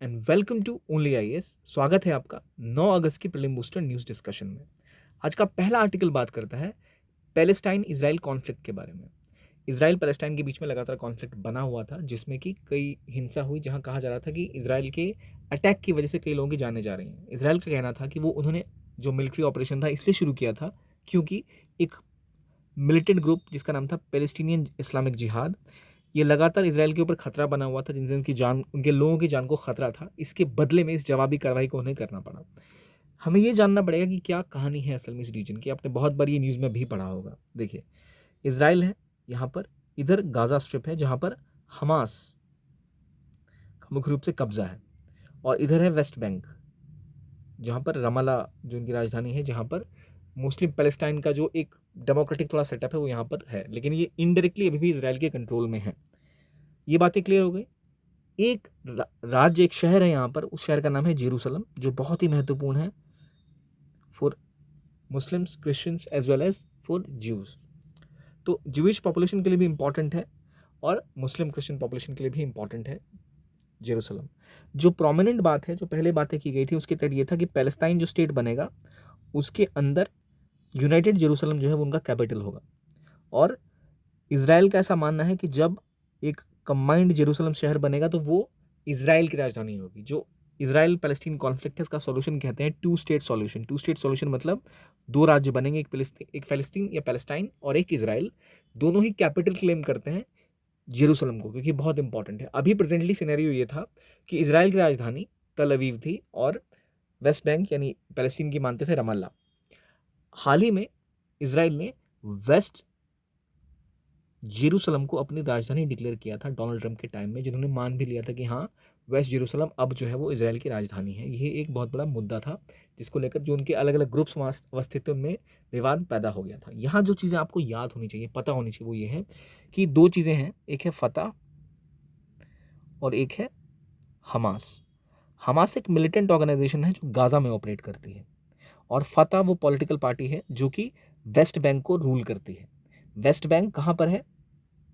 And welcome to only IAS. स्वागत है आपका 9 अगस्त की प्रीलिम बूस्टर न्यूज़ डिस्कशन में। आज का पहला आर्टिकल बात करता है पैलेस्टाइन इजराइल कॉन्फ्लिक्ट के बारे में। इजराइल पैलेस्टाइन के बीच में लगातार कॉन्फ्लिक्ट बना हुआ था, जिसमें कि कई हिंसा हुई, जहां कहा जा रहा था कि इजराइल के अटैक की वजह से कई लोगों की जानें जा रही हैं। इजराइल का कहना था कि वो उन्होंने जो मिलिट्री ऑपरेशन था इसलिए शुरू किया था क्योंकि एक मिलिटेंट ग्रुप जिसका नाम था पैलेस्टीनियन इस्लामिक जिहाद, ये लगातार इसराइल के ऊपर खतरा बना हुआ था, जिनसे उनकी जान, उनके लोगों की जान को खतरा था। इसके बदले में इस जवाबी कार्रवाई को उन्हें करना पड़ा। हमें ये जानना पड़ेगा कि क्या कहानी है असल में इस रीजन की। आपने बहुत बार ये न्यूज़ में भी पढ़ा होगा। देखिए, इसराइल है यहाँ पर, इधर गाजा स्ट्रिप है जहाँ पर हमास का मुख्य रूप से कब्जा है, और इधर है वेस्ट बैंक जहाँ पर रमाला जो इनकी राजधानी है, जहाँ पर मुस्लिम पैलेस्टाइन का जो एक डेमोक्रेटिक थोड़ा सेटअप है वो यहाँ पर है, लेकिन ये इनडायरेक्टली अभी भी इसराइल के कंट्रोल में है। ये बातें क्लियर हो गई। एक राज्य, एक शहर है यहाँ पर, उस शहर का नाम है जेरूसलम, जो बहुत ही महत्वपूर्ण है for Muslims, Christians as well as for Jews. तो ज्यूइश पॉपुलेशन के लिए भी इंपॉर्टेंट है और मुस्लिम क्रिश्चियन पॉपुलेशन के लिए भी इंपॉर्टेंट है जेरूसलम। जो प्रोमिनेंट बात है, जो पहले बातें की गई थी, उसके तहत ये था कि पैलेस्टाइन जो स्टेट बनेगा उसके अंदर यूनाइटेड जेरूसलम जो है वो उनका कैपिटल होगा। और इसराइल का ऐसा मानना है कि जब एक कंबाइंड जेरूसलम शहर बनेगा तो वो इसराइल की राजधानी होगी। जो इसराइल पैलेस्टीन कॉन्फ्लिक्ट है, इसका सॉल्यूशन कहते हैं two state solution. Two state solution मतलब दो राज्य बनेंगे, एक फलस्तीन या पैलेस्टाइन और एक इसराइल। दोनों ही कैपिटल क्लेम करते हैं जेरूसलम को, क्योंकि बहुत इंपॉर्टेंट है। अभी प्रेजेंटली सिनेरियो ये था कि इसराइल की राजधानी तल अवीव थी और वेस्ट बैंक यानी पैलेस्टीन की मानते थे रमल्ला। हाल ही में इसराइल ने वेस्ट जेरूसलम को अपनी राजधानी डिक्लेयर किया था डोनाल्ड ट्रंप के टाइम में, जिन्होंने मान भी लिया था कि हाँ, वेस्ट जेरूसलम अब जो है वो इसराइल की राजधानी है। ये एक बहुत बड़ा मुद्दा था जिसको लेकर जो उनके अलग अलग ग्रुप्स अवस्थित थे उनमें विवाद पैदा हो गया था। यहाँ जो चीज़ें आपको याद होनी चाहिए, पता होनी चाहिए, वो ये है कि दो चीज़ें हैं, एक है फतह और एक है हमास। हमास एक मिलिटेंट ऑर्गेनाइजेशन है जो गाजा में ऑपरेट करती है, और फतह वो पॉलिटिकल पार्टी है जो कि वेस्ट बैंक को रूल करती है। वेस्ट बैंक कहाँ पर है?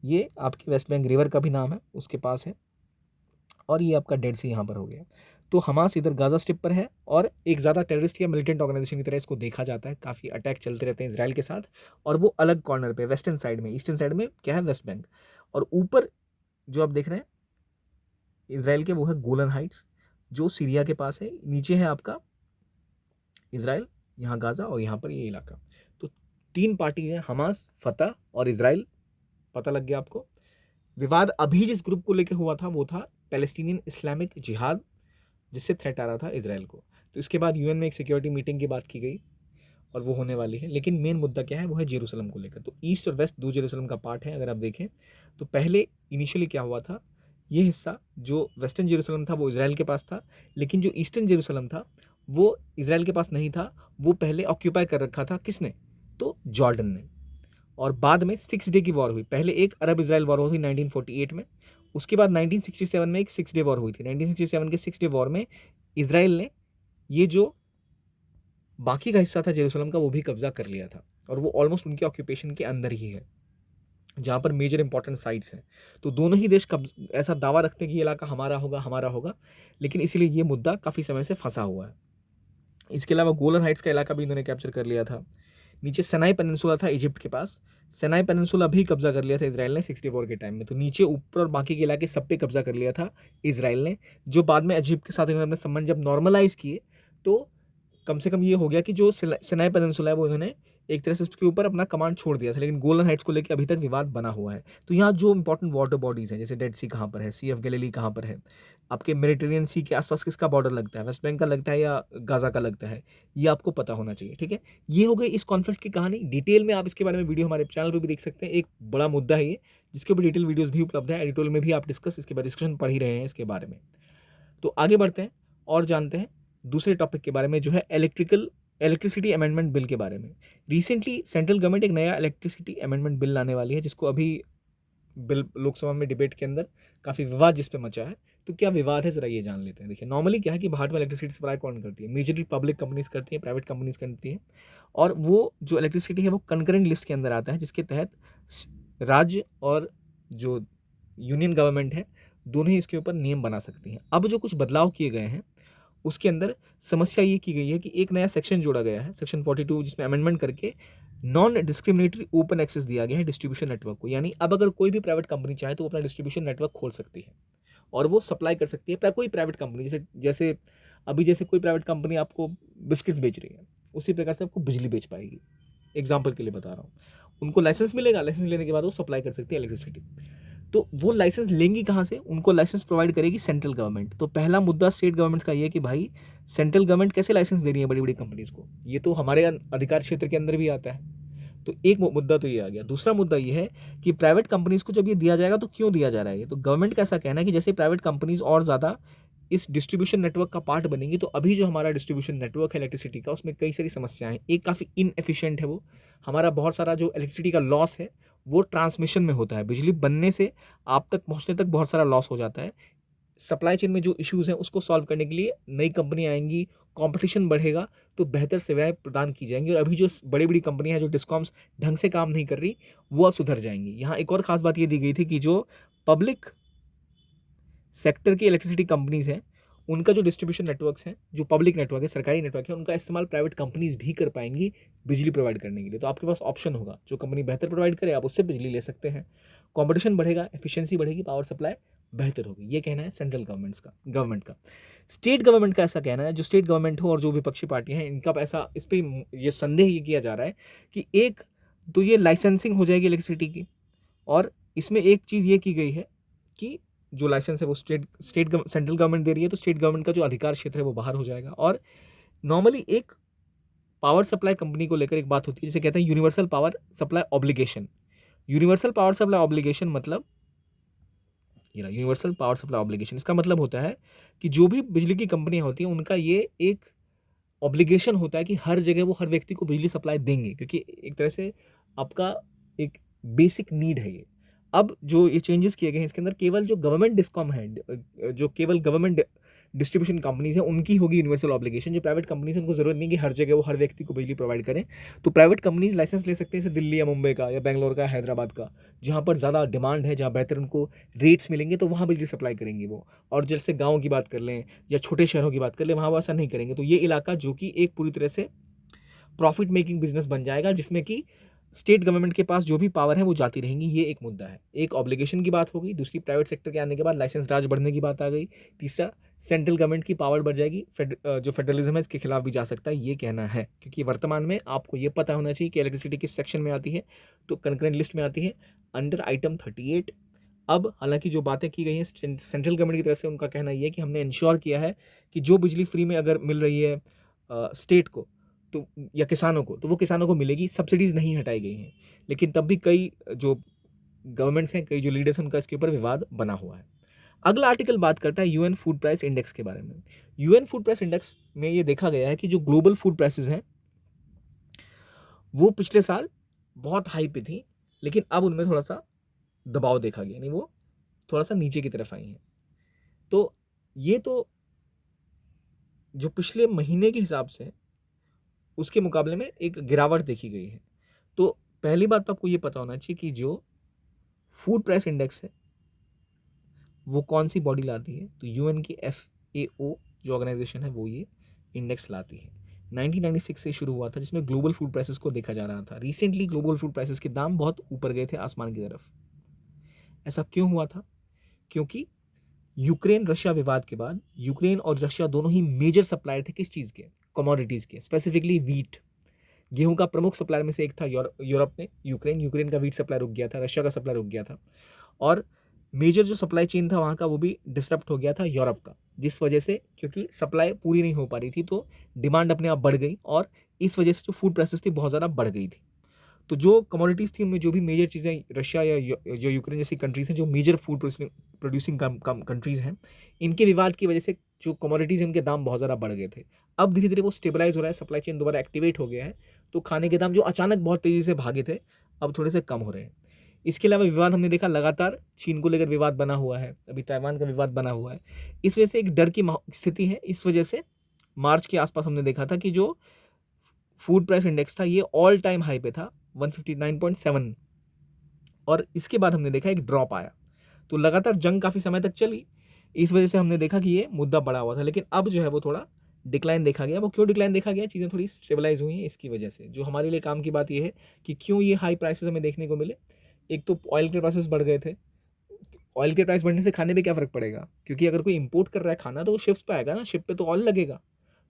ये आपकी वेस्ट बैंक रिवर का भी नाम है, उसके पास है, और ये आपका डेड सी यहाँ पर हो गया। तो हमास इधर गाजा स्ट्रिप पर है और एक ज़्यादा टेररिस्ट या मिलिटेंट ऑर्गेनाइजेशन की तरह इसको देखा जाता है। काफ़ी अटैक चलते रहते हैं इसराइल के साथ, और वो अलग कॉर्नर पे वेस्टर्न साइड में, ईस्टर्न साइड में क्या है? West Bank. और ऊपर जो आप देख रहे हैं इसराइल के, वो है गोलन हाइट्स जो सीरिया के पास है। नीचे है आपका इसराइल, यहाँ गाजा, और यहाँ पर ये इलाका। तो तीन पार्टी है, हमास, फतह और इसराइल। पता लग गया आपको। विवाद अभी जिस ग्रुप को लेकर हुआ था वो था पैलेस्टीनियन इस्लामिक जिहाद, जिससे थ्रेट आ रहा था इसराइल को। तो इसके बाद यूएन में एक सिक्योरिटी मीटिंग की बात की गई और वो होने वाली है, लेकिन मेन मुद्दा क्या है? वो है जेरूसलम को लेकर। तो ईस्ट और वेस्ट दो जेरूसलम का पार्ट है। अगर आप देखें तो पहले इनिशियली क्या हुआ था, ये हिस्सा जो वेस्टर्न जेरूसलम था वो इसराइल के पास था, लेकिन जो ईस्टर्न जेरूसलम था वो इसराइल के पास नहीं था। वो पहले ऑक्यूपाई कर रखा था किसने? तो जॉर्डन ने। और बाद में 6 डे की वॉर हुई। पहले एक अरब इजराइल वॉर हुई 1948 में, उसके बाद 1967 में एक 6 डे वॉर हुई थी। 1967 के 6 डे वॉर में इसराइल ने ये जो बाकी का हिस्सा था जेरूसलम का वो भी कब्जा कर लिया था, और वो ऑलमोस्ट उनके ऑक्यूपेशन के अंदर ही है, जहाँ पर मेजर इंपॉर्टेंट साइट्स हैं। तो दोनों ही देश ऐसा दावा रखते हैं कि ये इलाका हमारा होगा, हमारा होगा, लेकिन इसीलिए ये मुद्दा काफ़ी समय से फंसा हुआ है। इसके अलावा गोलन हाइट्स का इलाका भी इन्होंने कैप्चर कर लिया था। नीचे सनाई पेनिनसुला था इजिप्ट के पास, सनाई पेनिनसुला भी कब्जा कर लिया था इसराइल ने 64 वॉर के टाइम में। तो नीचे, ऊपर और बाकी के इलाके सब पे कब्जा कर लिया था इसराइल ने, जो बाद में इजिप्ट के साथ इन्होंने अपने संबंध जब नॉर्मलाइज किए तो कम से कम ये हो गया कि जो सिनाई पेनिनसुला है वो इन्होंने एक तरह से उसके ऊपर अपना कमांड छोड़ दिया था। लेकिन गोलन हाइट्स को लेकर अभी तक विवाद बना हुआ है। तो यहाँ जो इंपॉर्टेंट वाटर बॉडीज हैं, जैसे डेड सी कहाँ पर है, सी ऑफ गैलिली कहाँ पर है, आपके मेडिटेरियन सी के आसपास किसका बॉर्डर लगता है, वेस्ट बैंक का लगता है या गाजा का लगता है, ये आपको पता होना चाहिए। ठीक है, ये हो गई इस कॉन्फ्लिक्ट की कहानी। डिटेल में आप इसके बारे में वीडियो हमारे चैनल पर भी देख सकते हैं। एक बड़ा मुद्दा है ये, जिसके ऊपर डिटेल वीडियोस भी उपलब्ध है। एडिटोरियल में भी आप इसके बारे डिस्कशन पढ़ ही रहे हैं इसके बारे में। तो आगे बढ़ते हैं और जानते हैं दूसरे टॉपिक के बारे में, जो है इलेक्ट्रिसिटी अमेंडमेंट बिल के बारे में। रिसेंटली सेंट्रल गवर्नमेंट एक नया इलेक्ट्रिसिटी अमेंडमेंट बिल लाने वाली है, जिसको अभी बिल लोकसभा में डिबेट के अंदर काफ़ी विवाद जिस पे मचा है। तो क्या विवाद है, जरा ये जान लेते हैं। देखिए, नॉर्मली क्या है कि भारत में इलेक्ट्रिसिटी सप्लाई कौन करती है? मेजरली पब्लिक कंपनीज करती हैं, प्राइवेट कंपनीज करती हैं। और वो जो इलेक्ट्रिसिटी है वो कंकरेंट लिस्ट के अंदर आता है, जिसके तहत राज्य और जो यूनियन गवर्नमेंट है दोनों ही इसके ऊपर नियम बना सकती हैं। अब जो कुछ बदलाव किए गए हैं उसके अंदर समस्या ये की गई है कि एक नया सेक्शन जोड़ा गया है, सेक्शन 42, जिसमें अमेंडमेंट करके नॉन डिस्क्रिमिनेटरी ओपन एक्सेस दिया गया है डिस्ट्रीब्यूशन नेटवर्क को। यानी अब अगर कोई भी प्राइवेट कंपनी चाहे तो वो अपना डिस्ट्रीब्यूशन नेटवर्क खोल सकती है और वो सप्लाई कर सकती है। कोई प्राइवेट कंपनी जैसे जैसे अभी जैसे कोई प्राइवेट कंपनी आपको बिस्किट्स बेच रही है, उसी प्रकार से आपको बिजली बेच पाएगी। एग्जाम्पल के लिए बता रहा हूँ, उनको लाइसेंस मिलेगा, लाइसेंस लेने के बाद वो सप्लाई कर सकती है इलेक्ट्रिसिटी। तो वो लाइसेंस लेंगी कहाँ से? उनको लाइसेंस प्रोवाइड करेगी सेंट्रल गवर्नमेंट। तो पहला मुद्दा स्टेट गवर्नमेंट का ये है कि भाई सेंट्रल गवर्नमेंट कैसे लाइसेंस दे रही है बड़ी बड़ी कंपनीज को, ये तो हमारे अधिकार क्षेत्र के अंदर भी आता है। तो एक मुद्दा तो ये आ गया। दूसरा मुद्दा ये है कि प्राइवेट कंपनीज को जब ये दिया जाएगा तो क्यों दिया जा रहा है ये? तो गवर्नमेंट का ऐसा कहना है कि जैसे प्राइवेट कंपनीज और ज़्यादा इस डिस्ट्रीब्यूशन नेटवर्क का पार्ट बनेंगी तो अभी जो हमारा डिस्ट्रीब्यूशन नेटवर्क है इलेक्ट्रिसिटी का, उसमें कई सारी समस्याएं हैं। एक काफ़ी इनएफिशिएंट है वो। हमारा बहुत सारा जो इलेक्ट्रिसिटी का लॉस है वो ट्रांसमिशन में होता है, बिजली बनने से आप तक पहुंचने तक बहुत सारा लॉस हो जाता है। सप्लाई चेन में जो इश्यूज हैं उसको सॉल्व करने के लिए नई कंपनी आएंगी, कंपटीशन बढ़ेगा तो बेहतर सेवाएं प्रदान की जाएंगी। और अभी जो बड़ी बड़ी कंपनियां हैं जो डिस्कॉम्स ढंग से काम नहीं कर रही, वो अब सुधर जाएंगी। यहाँ एक और खास बात ये दी गई थी कि जो पब्लिक सेक्टर की इलेक्ट्रिसिटी कंपनीज हैं उनका जो डिस्ट्रीब्यूशन नेटवर्क्स हैं, जो पब्लिक नेटवर्क है, सरकारी नेटवर्क है, उनका इस्तेमाल प्राइवेट कंपनीज भी कर पाएंगी बिजली प्रोवाइड करने के लिए। तो आपके पास ऑप्शन होगा, जो कंपनी बेहतर प्रोवाइड करे आप उससे बिजली ले सकते हैं। कंपटीशन बढ़ेगा, एफिशिएंसी बढ़ेगी, पावर सप्लाई बेहतर होगी। ये कहना है सेंट्रल गवर्नमेंट का। स्टेट गवर्नमेंट का ऐसा कहना है, जो स्टेट गवर्नमेंट हो और जो विपक्षी पार्टियां हैं, इनका ऐसा इस पर ये संदेह ये किया जा रहा है कि एक तो ये लाइसेंसिंग हो जाएगी इलेक्ट्रिसिटी की, और इसमें एक चीज़ ये की गई है कि जो लाइसेंस है वो सेंट्रल गवर्नमेंट दे रही है, तो स्टेट गवर्नमेंट का जो अधिकार क्षेत्र है वो बाहर हो जाएगा। और नॉर्मली एक पावर सप्लाई कंपनी को लेकर एक बात होती है जिसे कहते हैं universal power supply obligation. Universal power supply obligation मतलब यूनिवर्सल पावर सप्लाई ऑब्लिगेशन, इसका मतलब होता है कि जो भी बिजली की कंपनियां होती हैं उनका ये एक ऑब्लिगेशन होता है कि हर जगह वो हर व्यक्ति को बिजली सप्लाई देंगे, क्योंकि एक तरह से आपका एक बेसिक नीड है ये। अब जो ये चेंजेस किए गए हैं इसके अंदर केवल जो गवर्नमेंट डिस्कॉम है, जो केवल गवर्नमेंट डिस्ट्रीब्यूशन कंपनीज है उनकी होगी यूनिवर्सल ऑब्लिगेशन। जो प्राइवेट कंपनीज है उनको जरूरत नहीं कि हर जगह वो हर व्यक्ति को बिजली प्रोवाइड करें। तो प्राइवेट कंपनीज लाइसेंस ले सकते हैं जैसे दिल्ली या मुंबई का या बेंगलोर का, हैदराबाद का, जहाँ पर ज़्यादा डिमांड है, जहाँ बेहतर उनको रेट्स मिलेंगे तो वहाँ बिजली सप्लाई करेंगी वो। और जैसे गाँव की बात कर लें या छोटे शहरों की बात कर लें, वहाँ वो ऐसा नहीं करेंगे। तो ये इलाका जो कि एक पूरी तरह से प्रॉफिट मेकिंग बिजनेस बन जाएगा, जिसमें कि स्टेट गवर्नमेंट के पास जो भी पावर है वो जाती रहेंगी। ये एक मुद्दा है। एक ऑब्लिगेशन की बात हो गई, दूसरी प्राइवेट सेक्टर के आने के बाद लाइसेंस राज बढ़ने की बात आ गई, तीसरा सेंट्रल गवर्नमेंट की पावर बढ़ जाएगी। जो फेडरलिज्म है इसके खिलाफ भी जा सकता है, ये कहना है। क्योंकि वर्तमान में आपको ये पता होना चाहिए कि इलेक्ट्रिसिटी किस सेक्शन में आती है, तो कंकरेंट लिस्ट में आती है अंडर आइटम 38। अब हालांकि जो बातें की गई हैं सेंट्रल गवर्नमेंट की तरफ से, उनका कहना यह है कि हमने इंश्योर किया है कि जो बिजली फ्री में अगर मिल रही है स्टेट को तो या किसानों को, तो वो किसानों को मिलेगी, सब्सिडीज़ नहीं हटाई गई हैं। लेकिन तब भी कई जो गवर्नमेंट्स हैं, कई जो लीडर्स हैं, उनका इसके ऊपर विवाद बना हुआ है। अगला आर्टिकल बात करता है यूएन फूड प्राइस इंडेक्स के बारे में। यूएन फूड प्राइस इंडेक्स में ये देखा गया है कि जो ग्लोबल फूड प्राइसेस हैं वो पिछले साल बहुत हाई पे थी, लेकिन अब उनमें थोड़ा सा दबाव देखा गया, यानी वो थोड़ा सा नीचे की तरफ आई हैं। तो ये तो जो पिछले महीने के हिसाब से उसके मुकाबले में एक गिरावट देखी गई है। तो पहली बात तो आपको ये पता होना चाहिए कि जो फूड प्राइस इंडेक्स है वो कौन सी बॉडी लाती है। तो यूएन की FAO जो ऑर्गेनाइजेशन है वो ये इंडेक्स लाती है। 1996 से शुरू हुआ था, जिसमें ग्लोबल फूड प्राइसेस को देखा जा रहा था। रिसेंटली ग्लोबल फूड प्राइसेस के दाम बहुत ऊपर गए थे आसमान की तरफ। ऐसा क्यों हुआ था? क्योंकि यूक्रेन रशिया विवाद के बाद यूक्रेन और रशिया दोनों ही मेजर सप्लायर थे किस चीज़ के? कमोडिटीज़ के, स्पेसिफिकली वीट। गेहूं का प्रमुख सप्लायर में से एक था यूरोप में यूक्रेन का वीट सप्लाई रुक गया था, रशिया का सप्लाई रुक गया था। और मेजर जो सप्लाई चेन था वहाँ का वो भी डिस्टर्ब हो गया था यूरोप का, जिस वजह से क्योंकि सप्लाई पूरी नहीं हो पा रही थी तो डिमांड अपने आप बढ़ गई, और इस वजह से जो फूड प्राइसेस थी बहुत ज़्यादा बढ़ गई थी। तो जो कमोडिटीज़ थी उनमें जो भी मेजर चीज़ें रशिया या जो यूक्रेन जैसी कंट्रीज़ हैं, जो मेजर फूड प्रोड्यूसिंग कंट्रीज़ हैं, इनके विवाद की वजह से जो कमोडिटीज़ हैं उनके दाम बहुत ज़्यादा बढ़ गए थे। अब धीरे धीरे वो स्टेबलाइज हो रहा है, सप्लाई चेन दोबारा एक्टिवेट हो गया है, तो खाने के दाम जो अचानक बहुत तेज़ी से भागे थे अब थोड़े से कम हो रहे हैं। इसके अलावा विवाद हमने देखा लगातार चीन को लेकर विवाद बना हुआ है, अभी ताइवान का विवाद बना हुआ है। इस वजह से एक डर की स्थिति है। इस वजह से मार्च के आसपास हमने देखा था कि जो फूड प्राइस इंडेक्स था ये ऑल टाइम हाई पे था 159.7, और इसके बाद हमने देखा एक ड्रॉप आया। तो लगातार जंग काफ़ी समय तक चली, इस वजह से हमने देखा कि ये मुद्दा बढ़ा हुआ था। लेकिन अब जो है वो थोड़ा डिक्लाइन देखा गया। वो क्यों डिक्लाइन देखा गया? चीज़ें थोड़ी स्टेबलाइज़ हुई हैं इसकी वजह से। जो हमारे लिए काम की बात ये है कि क्यों ये हाई प्राइसेज़ हमें देखने को मिले। एक तो ऑयल के प्राइसेज़ बढ़ गए थे। ऑयल के प्राइस बढ़ने से खाने पे क्या फ़र्क पड़ेगा? क्योंकि अगर कोई इम्पोर्ट कर रहा है खाना तो वो शिप्स पे आएगा ना, शिप पे तो ऑयल लगेगा।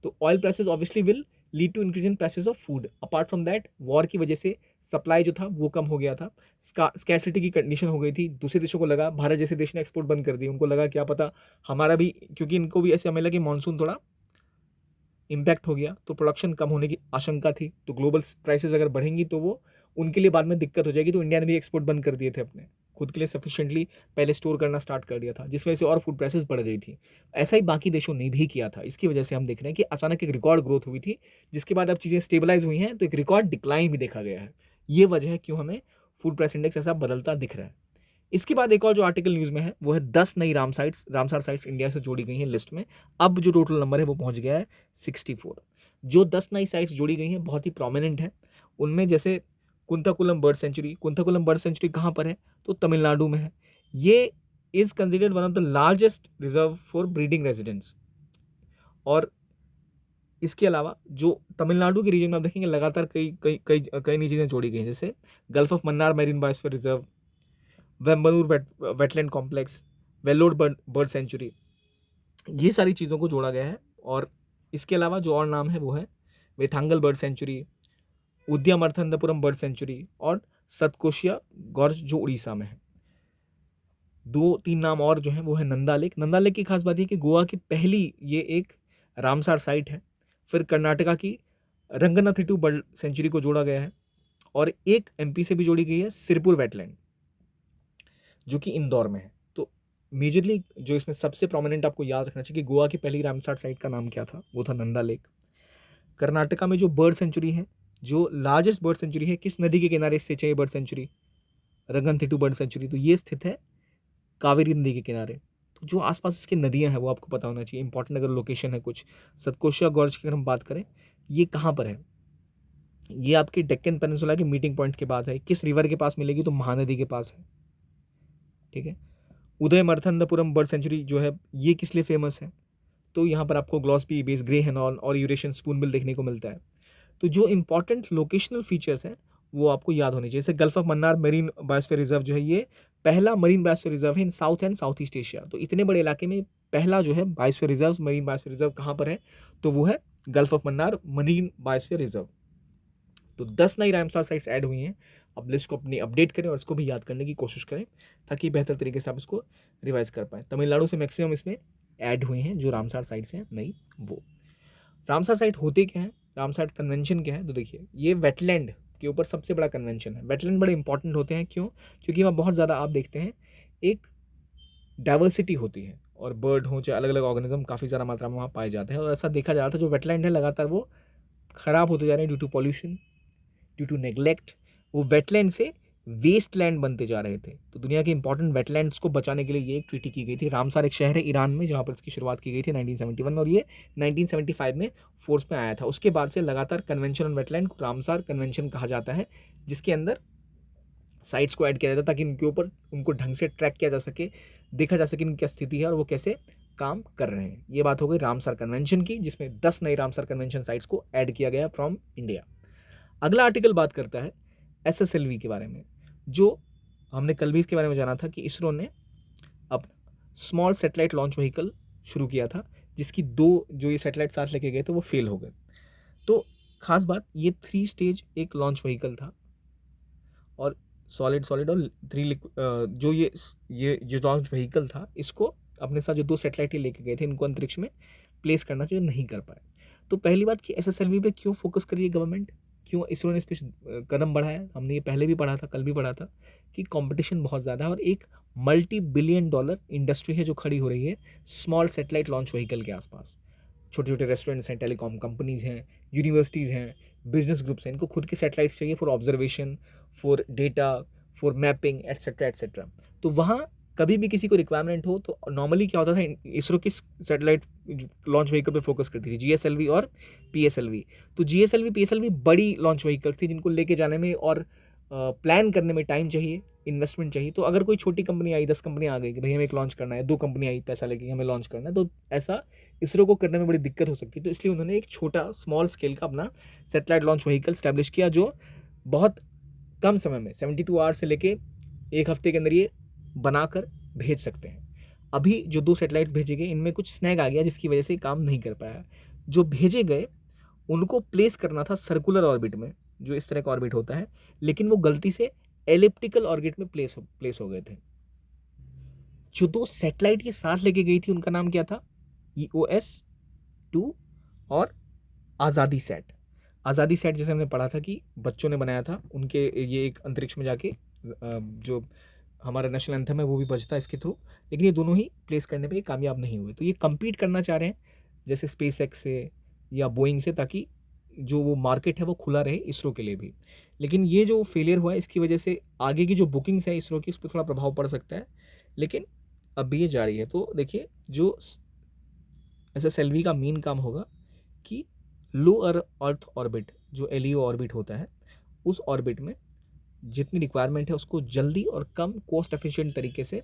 तो oil prices obviously will lead to increase in prices of food. Apart from that war की वजह से सप्लाई जो था वो कम हो गया था। स्कैरसिटी की कंडीशन हो गई थी। दूसरे देशों को लगा, भारत जैसे देश ने एक्सपोर्ट बंद कर दी। उनको लगा क्या पता हमारा भी, क्योंकि इनको भी ऐसे हमें लगा कि मानसून थोड़ा इम्पैक्ट हो गया तो प्रोडक्शन कम होने की आशंका थी। तो ग्लोबल प्राइसेस अगर बढ़ेंगी तो वो उनके लिए बाद में दिक्कत हो जाएगी। तो इंडिया ने भी एक्सपोर्ट बंद कर दिए थे अपने, खुद के लिए सफिशिएंटली पहले स्टोर करना स्टार्ट कर दिया था, जिस वजह से और फूड प्राइसेस बढ़ गई थी। ऐसा ही बाकी देशों ने भी किया था। इसकी वजह से हम देख रहे हैं कि अचानक एक रिकॉर्ड ग्रोथ हुई थी, जिसके बाद अब चीज़ें स्टेबलाइज हुई हैं तो एक रिकॉर्ड डिक्लाइन भी देखा गया है। ये वजह है क्यों हमें फूड प्राइस इंडेक्स ऐसा बदलता दिख रहा है। इसके बाद एक और जो आर्टिकल न्यूज़ में है वो है 10 नई रामसार साइट्स इंडिया से जोड़ी गई हैं लिस्ट में। अब जो टोटल नंबर है वो पहुंच गया है 64। जो 10 नई साइट्स जोड़ी गई हैं बहुत ही प्रोमिनेंट हैं। उनमें जैसे कुंथाकुलम बर्ड सेंचुरी कहाँ पर है? तो तमिलनाडु में है। ये is considered one of the largest reserve for breeding residents. और इसके अलावा जो तमिलनाडु के रीजन में आप देखेंगे लगातार कई कई कई कई नई चीज़ें जोड़ी गई हैं, जैसे gulf of Mannar marine biosphere reserve, Vembanur wetland complex, Vellore bird sanctuary, ये सारी चीज़ों को जोड़ा गया है। और इसके अलावा जो और नाम है वो है वेथांगल बर्ड सेंचुरी, उद्यामर्थनपुरम बर्ड सेंचुरी और सतकोशिया गॉर्ज जो उड़ीसा में है। 2-3 नाम और जो है वो है नंदा लेक। नंदा लेक की खास बात ये कि गोवा की पहली ये एक रामसार साइट है। फिर कर्नाटका की रंगनाथिट्टू बर्ड सेंचुरी को जोड़ा गया है और एक एमपी से भी जोड़ी गई है सिरपुर वेटलैंड, जो कि इंदौर में है। तो मेजरली जो इसमें सबसे प्रोमिनेंट आपको याद रखना चाहिए कि गोवा की पहली रामसार साइट का नाम क्या था? वो था नंदा लेक। कर्नाटका में जो बर्ड सेंचुरी है, जो लार्जेस्ट बर्ड सेंचुरी है, किस नदी के किनारे स्थित है ये bird sanctuary? Ranganathittu bird sanctuary. तो ये स्थित है कावेरी नदी के किनारे। तो जो आसपास इसकी नदियां हैं वो आपको पता होना चाहिए, इंपॉर्टेंट अगर लोकेशन है कुछ। सतकोशिया गॉर्ज की अगर हम बात करें, ये कहाँ पर है? ये आपकी डेक्कन पेनिनसुला के मीटिंग पॉइंट के बाद है। किस रिवर के पास मिलेगी? तो महानदी के पास है। ठीक है। उदय मर्थंदपुरम बर्ड सेंचुरी जो है ये किस लिए फेमस है? तो यहाँ पर आपको ग्लॉस्पी बेस ग्रे हेनॉन और यूरेशियन स्पूनबिल देखने को मिलता है। तो जो इंपॉर्टेंट लोकेशनल फीचर्स हैं वो आपको याद होने चाहिए। जैसे gulf of Mannar marine biosphere reserve जो है ये पहला मरीन बायोस्फीयर रिजर्व है in south and south east Asia. तो इतने बड़े इलाके में पहला जो है biosphere reserve, marine biosphere reserve कहाँ पर है? तो वो है gulf of Mannar marine biosphere reserve. तो 10 नई रामसार साइट्स ऐड हुई हैं। अब लिस्ट को अपनी अपडेट करें और इसको भी याद करने की कोशिश करें ताकि बेहतर तरीके से आप इसको रिवाइज कर पाएँ। तमिलनाडु से मैक्सिमम इसमें ऐड हुए हैं जो रामसार साइट्स हैं नई वो। रामसार साइट होते क्या है? रामसार कन्वेंशन क्या है? तो देखिए ये वेटलैंड के ऊपर सबसे बड़ा कन्वेंशन है। वेटलैंड बड़े इंपॉर्टेंट होते हैं, क्यों? क्योंकि वहाँ बहुत ज़्यादा आप देखते हैं एक डाइवर्सिटी होती है और बर्ड हो चाहे अलग अलग ऑर्गेनिज्म काफ़ी ज़्यादा मात्रा में वहाँ पाए जाते हैं। और ऐसा देखा जा रहा था जो वेटलैंड है लगातार वो ख़राब होते जा रहे हैं due to pollution, due to neglect. वो वेटलैंड से वेस्ट लैंड बनते जा रहे थे। तो दुनिया के इंपॉर्टेंट वेटलैंड्स को बचाने के लिए ये एक ट्रीटी की गई थी। रामसार एक शहर है ईरान में जहाँ पर इसकी शुरुआत की गई थी 1971 में, और ये 1975 में फोर्स में आया था। उसके बाद से लगातार कन्वेंशन ऑन वेटलैंड को रामसार कन्वेंशन कहा जाता है, जिसके अंदर साइट्स को ऐड किया जाता है ताकि इनके ऊपर उनको ढंग से ट्रैक किया जा सके, देखा जा सके इनकी क्या स्थिति है और वो कैसे काम कर रहे हैं। ये बात हो गई रामसार कन्वेंशन की, जिसमें 10 नई रामसार कन्वेंशन साइट्स को ऐड किया गया फ्रॉम इंडिया। अगला आर्टिकल बात करता है SSLV के बारे में, जो हमने कल भी इसके बारे में जाना था कि इसरो ने अपना स्मॉल सैटेलाइट लॉन्च व्हीकल शुरू किया था, जिसकी 2 जो ये सैटेलाइट साथ लेके गए थे वो फेल हो गए। तो खास बात ये 3 स्टेज एक लॉन्च व्हीकल था और सॉलिड और 3 जो ये जो लॉन्च व्हीकल था इसको अपने साथ जो 2 सैटेलाइट लेके गए थे इनको अंतरिक्ष में प्लेस करना जो नहीं कर पाए। तो पहली बात कि SSLV पे क्यों फोकस करिए गवर्नमेंट, क्यों इसरो ने इस पर कदम बढ़ाया? हमने ये पहले भी पढ़ा था, कल भी पढ़ा था कि कंपटीशन बहुत ज़्यादा है और एक $multi-billion इंडस्ट्री है जो खड़ी हो रही है स्मॉल सैटेलाइट लॉन्च व्हीकल के आसपास। छोटे छोटे रेस्टोरेंट्स हैं, टेलीकॉम कंपनीज़ हैं, यूनिवर्सिटीज़ हैं, बिजनेस ग्रुप्स हैं, इनको खुद के सैटेलाइट्स चाहिए for observation, for data, for mapping etcetera etcetera. तो वहाँ कभी भी किसी को रिक्वायरमेंट हो तो नॉर्मली क्या होता था, इसरो किस सैटेलाइट लॉन्च व्हीकल पे फोकस करती थी? GSLV और PSLV। तो GSLV PSLV बड़ी लॉन्च व्हीकल्स थी जिनको लेके जाने में और प्लान करने में टाइम चाहिए, इन्वेस्टमेंट चाहिए। तो अगर कोई छोटी कंपनी आई, 10 कंपनी आ गई कि भाई हमें एक लॉन्च करना है, 2 कंपनी आई पैसा लेके हमें लॉन्च करना है, तो ऐसा इसरो को करने में बड़ी दिक्कत हो सकती है। तो इसलिए उन्होंने एक छोटा स्मॉल स्केल का अपना सैटेलाइट लॉन्च व्हीकल स्टैब्लिश किया, जो बहुत कम समय में 72 आवर्स से लेके 1 हफ्ते के अंदर ये बनाकर भेज सकते हैं। अभी जो 2 सैटेलाइट्स भेजे गए, इनमें कुछ स्नैग आ गया जिसकी वजह से काम नहीं कर पाया। जो भेजे गए उनको प्लेस करना था सर्कुलर ऑर्बिट में, जो इस तरह का ऑर्बिट होता है, लेकिन वो गलती से एलिप्टिकल ऑर्बिट में प्लेस हो गए थे। जो 2 सैटेलाइट ये साथ लेके गई थी उनका नाम क्या था? EOS-2 और आज़ादी सैट। आज़ादी सैट जैसे हमने पढ़ा था कि बच्चों ने बनाया था, उनके ये एक अंतरिक्ष में जाके जो हमारा नेशनल एंथम है वो भी बजता है इसके थ्रू, लेकिन ये दोनों ही प्लेस करने पे कामयाब नहीं हुए। तो ये कम्पीट करना चाह रहे हैं जैसे स्पेसएक्स से या बोइंग से, ताकि जो वो मार्केट है वो खुला रहे इसरो के लिए भी। लेकिन ये जो फेलियर हुआ है इसकी वजह से आगे की जो बुकिंग्स है इसरो की, उस पर थोड़ा प्रभाव पड़ सकता है, लेकिन अब भी ये जारी है। तो देखिए, जो SSLV का मेन काम होगा कि लो अर्थ ऑर्बिट, जो LEO ऑर्बिट होता है, उस ऑर्बिट में जितनी रिक्वायरमेंट है उसको जल्दी और कम कॉस्ट एफिशिएंट तरीके से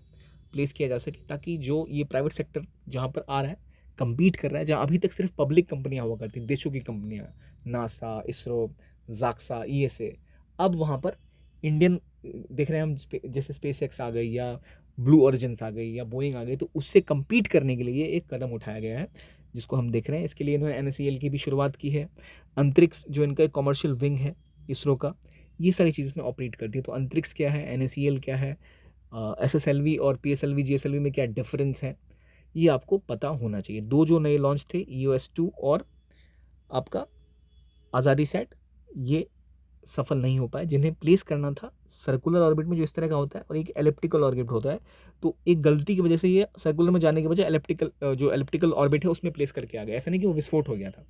प्लेस किया जा सके, ताकि जो ये प्राइवेट सेक्टर जहाँ पर आ रहा है, कम्पीट कर रहा है, जहाँ अभी तक सिर्फ पब्लिक कंपनियाँ हुआ करती, देशों की कंपनियाँ, नासा, इसरो, जाक्सा, ESA, अब वहाँ पर इंडियन देख रहे हैं हम, जैसे स्पेसएक्स आ गई या ब्लू ओरिजिन्स आ गई या बोइंग आ गई, तो उससे कम्पीट करने के लिए एक कदम उठाया गया है जिसको हम देख रहे हैं। इसके लिए इन्होंने NACL की भी शुरुआत की है। अंतरिक्ष जो इनका एक कॉमर्शियल विंग है इसरो का, ये सारी चीज़ इसमें ऑपरेट करती है। तो अंतरिक्ष क्या है, NACL क्या है, SSLV और PSLV GSLV में क्या डिफरेंस है, ये आपको पता होना चाहिए। 2 जो नए लॉन्च थे, EOS-2 और आपका आज़ादी सैट, ये सफल नहीं हो पाए। जिन्हें प्लेस करना था सर्कुलर ऑर्बिट में जो इस तरह का होता है, और एक एलिप्टिकल ऑर्बिट होता है, तो एक गलती की वजह से ये सर्कुलर में जाने के बजाय जो एलिप्टिकल ऑर्बिट है उसमें प्लेस करके आ गया। ऐसा नहीं कि वो विस्फोट हो गया था,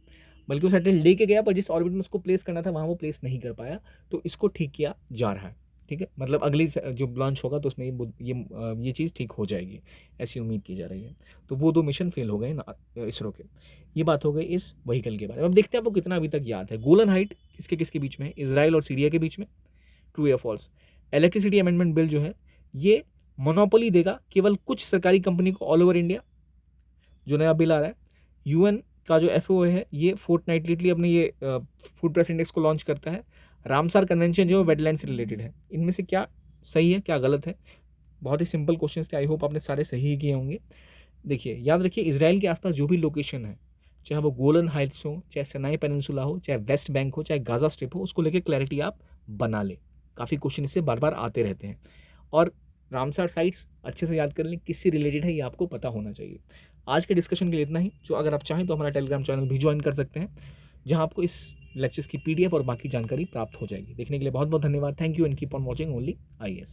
बल्कि वो सैटेलाइट लेके गया, पर जिस ऑर्बिट में उसको प्लेस करना था वहाँ वो प्लेस नहीं कर पाया। तो इसको ठीक किया जा रहा है। ठीक है, मतलब अगली जो लॉन्च होगा तो उसमें ये चीज़ ठीक हो जाएगी, ऐसी उम्मीद की जा रही है। तो वो 2 मिशन फेल हो गए ना इसरो के। ये बात हो गई इस व्हीकल के बारे में। अब देखते हैं आपको कितना अभी तक याद है। गोलन हाइट किसके किसके बीच में है? इजराइल और सीरिया के बीच में। ट्रू या फॉल्स? इलेक्ट्रिसिटी अमेंडमेंट बिल जो है ये मोनोपोली देगा केवल कुछ सरकारी कंपनी को ऑल ओवर इंडिया, जो नया बिल आ रहा है। UN का जो FAO है ये फोर्टनाइटली अपने ये फूड प्राइस इंडेक्स को लॉन्च करता है। रामसार कन्वेंशन जो वेटलैंड से रिलेटेड है, इनमें से क्या सही है क्या गलत है? बहुत ही सिंपल क्वेश्चन थे, आई होप आपने सारे सही ही किए होंगे। देखिए, याद रखिए, इसराइल के आसपास जो भी लोकेशन है, चाहे वो गोलन हाइट्स हो, चाहे सनाई पेनिनसुला हो, चाहे वेस्ट बैंक हो, चाहे गाजा स्ट्रिप हो, उसको लेकर क्लैरिटी आप बना लें। काफ़ी क्वेश्चन इससे बार बार आते रहते हैं। और रामसार साइट्स अच्छे से याद कर लें, किससे रिलेटेड है ये आपको पता होना चाहिए। आज के डिस्कशन के लिए इतना ही। जो अगर आप चाहें तो हमारा टेलीग्राम चैनल भी ज्वाइन कर सकते हैं, जहां आपको इस लेक्चर्स की PDF और बाकी जानकारी प्राप्त हो जाएगी। देखने के लिए बहुत बहुत धन्यवाद। Thank you and keep on watching only IAS।